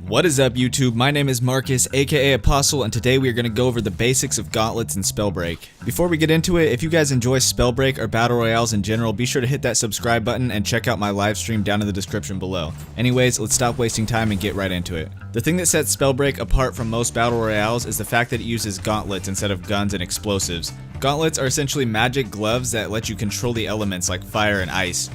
What is up, YouTube? My name is Marcus, aka Apostle, and today we are going to go over the basics of Gauntlets and Spellbreak. Before we get into it, if you guys enjoy Spellbreak or Battle Royales in general, be sure to hit that subscribe button and check out my live stream down in the description below. Anyways, let's stop wasting time and get right into it. The thing that sets Spellbreak apart from most Battle Royales is the fact that it uses gauntlets instead of guns and explosives. Gauntlets are essentially magic gloves that let you control the elements like fire and ice.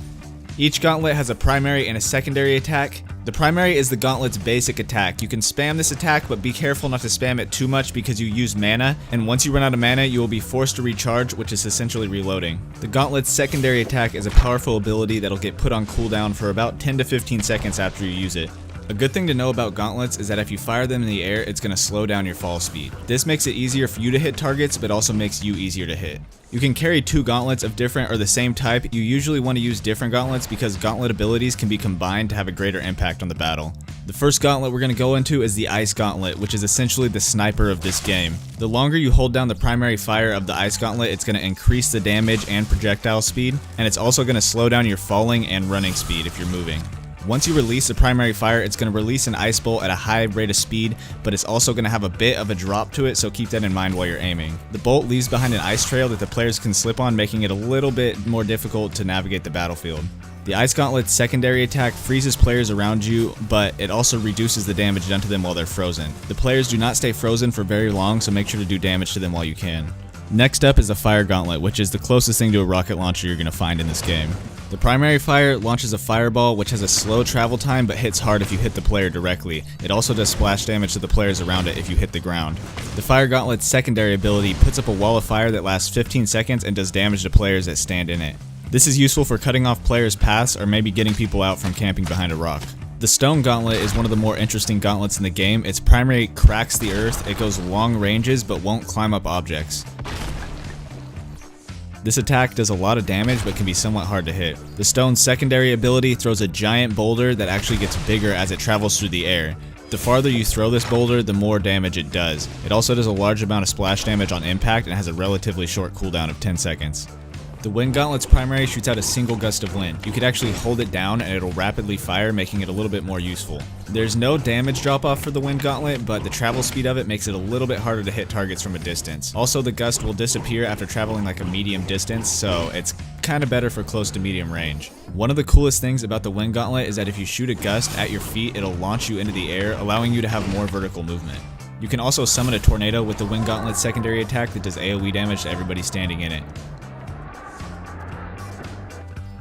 Each gauntlet has a primary and a secondary attack. The primary is the gauntlet's basic attack. You can spam this attack, but be careful not to spam it too much because you use mana, and once you run out of mana, you will be forced to recharge, which is essentially reloading. The gauntlet's secondary attack is a powerful ability that'll get put on cooldown for about 10 to 15 seconds after you use it. A good thing to know about gauntlets is that if you fire them in the air, it's going to slow down your fall speed. This makes it easier for you to hit targets, but also makes you easier to hit. You can carry two gauntlets of different or the same type. You usually want to use different gauntlets because gauntlet abilities can be combined to have a greater impact on the battle. The first gauntlet we're going to go into is the Ice Gauntlet, which is essentially the sniper of this game. The longer you hold down the primary fire of the Ice Gauntlet, it's going to increase the damage and projectile speed, and it's also going to slow down your falling and running speed if you're moving. Once you release the primary fire, it's going to release an ice bolt at a high rate of speed, but it's also going to have a bit of a drop to it, so keep that in mind while you're aiming. The bolt leaves behind an ice trail that the players can slip on, making it a little bit more difficult to navigate the battlefield. The Ice Gauntlet's secondary attack freezes players around you, but it also reduces the damage done to them while they're frozen. The players do not stay frozen for very long, so make sure to do damage to them while you can. Next up is the Fire Gauntlet, which is the closest thing to a rocket launcher you're going to find in this game. The primary fire launches a fireball which has a slow travel time but hits hard if you hit the player directly. It also does splash damage to the players around it if you hit the ground. The Fire Gauntlet's secondary ability puts up a wall of fire that lasts 15 seconds and does damage to players that stand in it. This is useful for cutting off players' paths or maybe getting people out from camping behind a rock. The Stone Gauntlet is one of the more interesting gauntlets in the game. Its primary cracks the earth, it goes long ranges but won't climb up objects. This attack does a lot of damage but can be somewhat hard to hit. The stone's secondary ability throws a giant boulder that actually gets bigger as it travels through the air. The farther you throw this boulder, the more damage it does. It also does a large amount of splash damage on impact and has a relatively short cooldown of 10 seconds. The Wind Gauntlet's primary shoots out a single gust of wind. You could actually hold it down and it'll rapidly fire, making it a little bit more useful. There's no damage drop off for the Wind Gauntlet, but the travel speed of it makes it a little bit harder to hit targets from a distance. Also, the gust will disappear after traveling like a medium distance, so it's kind of better for close to medium range. One of the coolest things about the Wind Gauntlet is that if you shoot a gust at your feet, it'll launch you into the air, allowing you to have more vertical movement. You can also summon a tornado with the Wind Gauntlet's secondary attack that does AoE damage to everybody standing in it.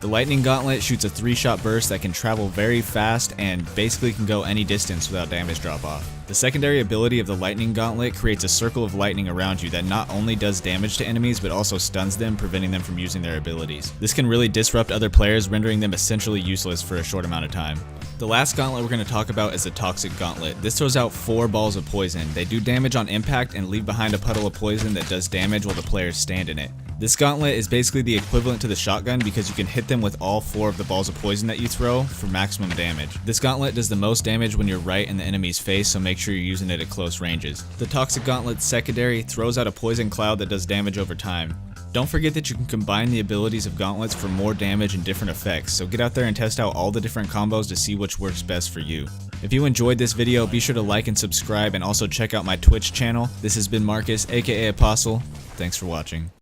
The Lightning Gauntlet shoots a 3-shot burst that can travel very fast and basically can go any distance without damage drop off. The secondary ability of the Lightning Gauntlet creates a circle of lightning around you that not only does damage to enemies but also stuns them, preventing them from using their abilities. This can really disrupt other players, rendering them essentially useless for a short amount of time. The last gauntlet we're going to talk about is the Toxic Gauntlet. This throws out 4 balls of poison. They do damage on impact and leave behind a puddle of poison that does damage while the players stand in it. This gauntlet is basically the equivalent to the shotgun because you can hit them with all 4 of the balls of poison that you throw for maximum damage. This gauntlet does the most damage when you're right in the enemy's face, so make sure you're using it at close ranges. The Toxic Gauntlet's secondary throws out a poison cloud that does damage over time. Don't forget that you can combine the abilities of gauntlets for more damage and different effects, so get out there and test out all the different combos to see which works best for you. If you enjoyed this video, be sure to like and subscribe and also check out my Twitch channel. This has been Marcus, aka Apostle. Thanks for watching.